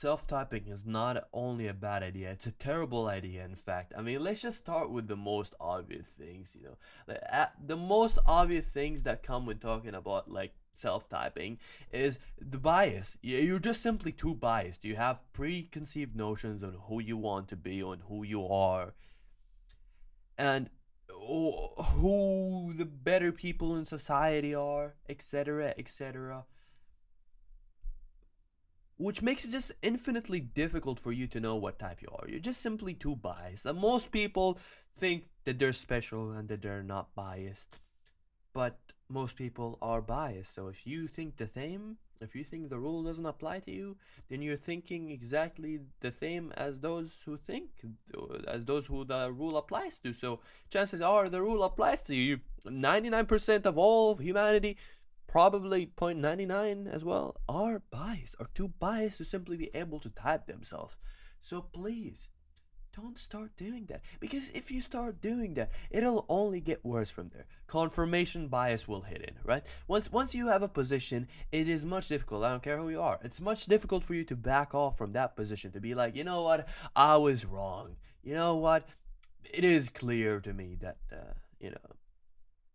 self-typing is not only a bad idea, it's a terrible idea, in fact. I mean, let's just start with the most obvious things, the most obvious things that come when talking about like self-typing is the bias. You're just simply too biased. You have preconceived notions on who you want to be, on who you are, and who the better people in society are, etc., etc., which makes it just infinitely difficult for you to know what type you are. You're just simply too biased. And most people think that they're special and that they're not biased, but most people are biased. So if you think the same, if you think the rule doesn't apply to you, then you're thinking exactly the same as those who think, as those who the rule applies to. So chances are the rule applies to you. 99% of all of humanity, probably 0.99 as well, are biased, are too biased to simply be able to type themselves. So please, don't start doing that, because if you start doing that, it'll only get worse from there. Confirmation bias will hit in, right? Once you have a position, it is much difficult. I don't care who you are, it's much difficult for you to back off from that position, to be like, you know what, I was wrong. You know what, it is clear to me that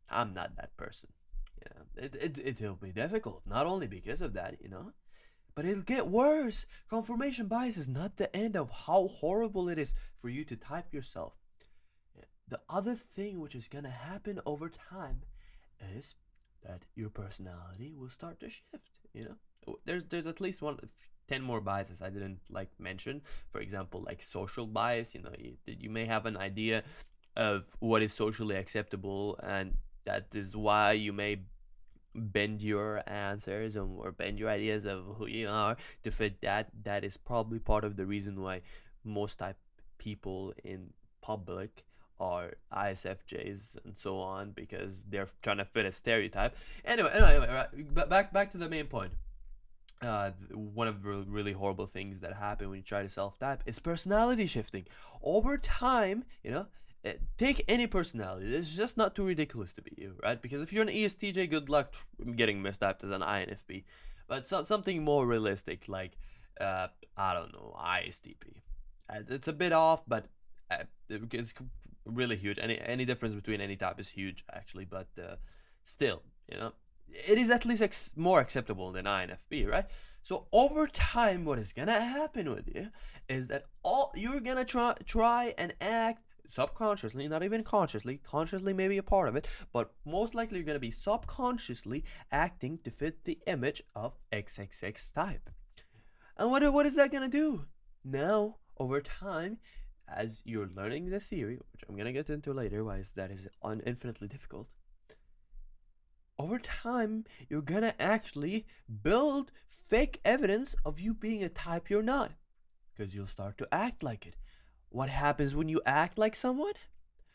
I'm not that person. It'll be difficult, not only because of that, but it'll get worse. Confirmation bias is not the end of how horrible it is for you to type yourself. The other thing which is gonna happen over time is that your personality will start to shift. There's at least 10 more biases I didn't like mention. For example, like social bias. You may have an idea of what is socially acceptable, and that is why you may bend your answers or bend your ideas of who you are to fit that. That is probably part of the reason why most type people in public are ISFJs and so on, because they're trying to fit a stereotype. Anyway, right, but back to the main point. One of the really horrible things that happen when you try to self-type is personality shifting over time. Take any personality. It's just not too ridiculous to be you, right? Because if you're an ESTJ, good luck getting mistyped as an INFP. But something more realistic, like I don't know, ISTP. It's a bit off, but it's really huge. Any difference between any type is huge, actually. But still, it is at least more acceptable than INFP, right? So over time, what is gonna happen with you is that all you're gonna try and act subconsciously, not even consciously maybe a part of it, but most likely you're going to be subconsciously acting to fit the image of XXX type. And what is that going to do? Now, over time, as you're learning the theory, which I'm going to get into later, why that is infinitely difficult, over time, you're going to actually build fake evidence of you being a type you're not, because you'll start to act like it. What happens when you act like someone?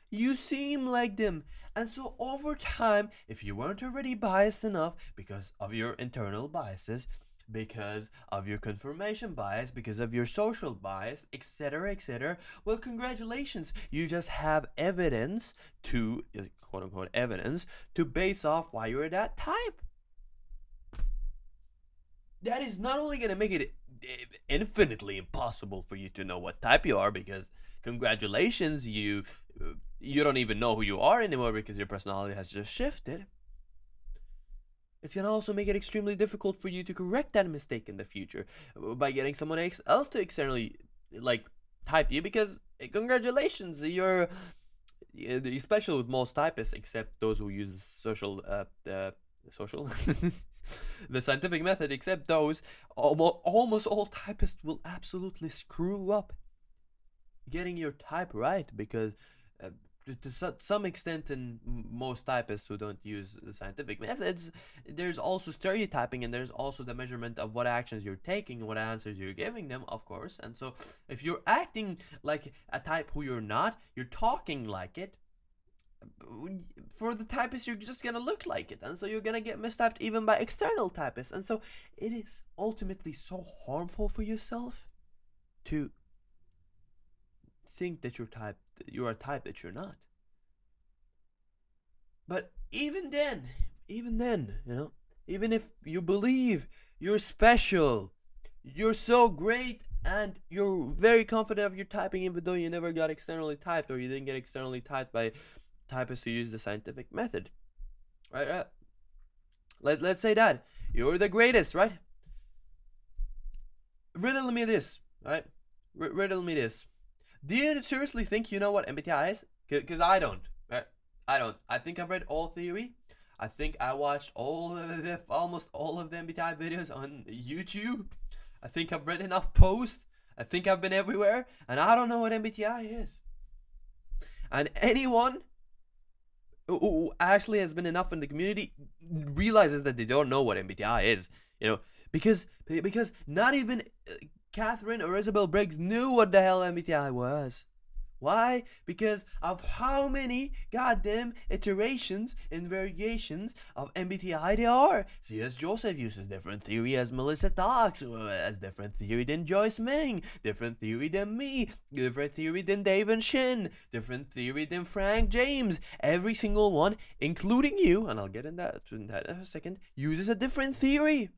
You seem like them. And so over time, if you weren't already biased enough because of your internal biases, because of your confirmation bias, because of your social bias, etc., etc., well, congratulations. You just have evidence to, quote unquote, evidence to base off why you're that type. That is not only going to make it infinitely impossible for you to know what type you are, because congratulations, you don't even know who you are anymore because your personality has just shifted. It's going to also make it extremely difficult for you to correct that mistake in the future by getting someone else to externally like type you, because congratulations, you're special with most typists, except those who use the social the scientific method, except those. Almost all typists will absolutely screw up getting your type right, because to some extent, in most typists who don't use the scientific methods, there's also stereotyping, and there's also the measurement of what actions you're taking, what answers you're giving them, of course. And so if you're acting like a type who you're not, you're talking like it, for the typist, you're just gonna look like it, and so you're gonna get mistyped even by external typists. And so it is ultimately so harmful for yourself to think that you're a type that you're not. But even then, even if you believe you're special, you're so great and you're very confident of your typing even though you never got externally typed or you didn't get externally typed by typists who use the scientific method, right? Let's say that you're the greatest, right? Riddle me this, right? Riddle me this. Do you seriously think you know what MBTI is? Because I don't. Right? I don't. I think I've read all theory. I think I watched almost all of the MBTI videos on YouTube. I think I've read enough posts. I think I've been everywhere, and I don't know what MBTI is. And anyone who actually has been enough in the community realizes that they don't know what MBTI is. You know, because not even Catherine or Isabel Briggs knew what the hell MBTI was. Why? Because of how many goddamn iterations and variations of MBTI there are. C.S. Joseph uses different theory as Melissa talks, as different theory than Joyce Meng, different theory than me, different theory than David Shin, different theory than Frank James. Every single one, including you, and I'll get in that in a second, uses a different theory.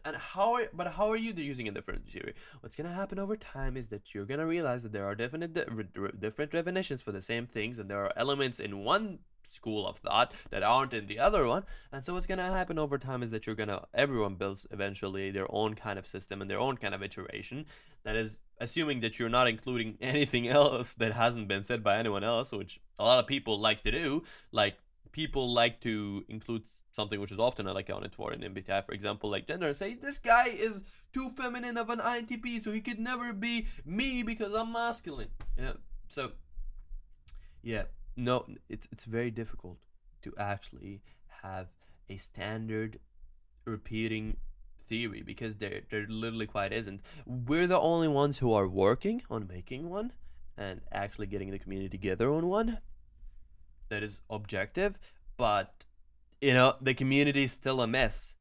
And how are you using a different theory? What's gonna happen over time is that you're gonna realize that there are different definitions for the same things, and there are elements in one school of thought that aren't in the other one. And so what's gonna happen over time is that everyone builds eventually their own kind of system and their own kind of iteration. That is assuming that you're not including anything else that hasn't been said by anyone else, which a lot of people like to do, like people like to include something which is often not accounted for in MBTI, for example, like gender, and say this guy is too feminine of an INTP, so he could never be me because I'm masculine. Yeah. So, yeah, no, it's very difficult to actually have a standard repeating theory because there literally quite isn't. We're the only ones who are working on making one and actually getting the community together on one that is objective, but the community is still a mess.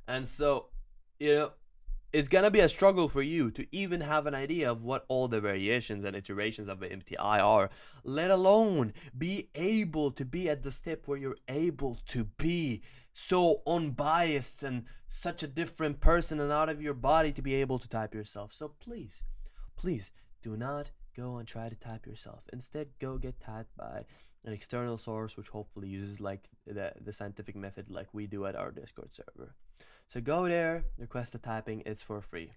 And so, it's gonna be a struggle for you to even have an idea of what all the variations and iterations of the MBTI are, let alone be able to be at the step where you're able to be so unbiased and such a different person and out of your body to be able to type yourself. So please do not go and try to type yourself. Instead, go get typed by an external source which hopefully uses like the scientific method like we do at our Discord server. So go there, request the typing, it's for free.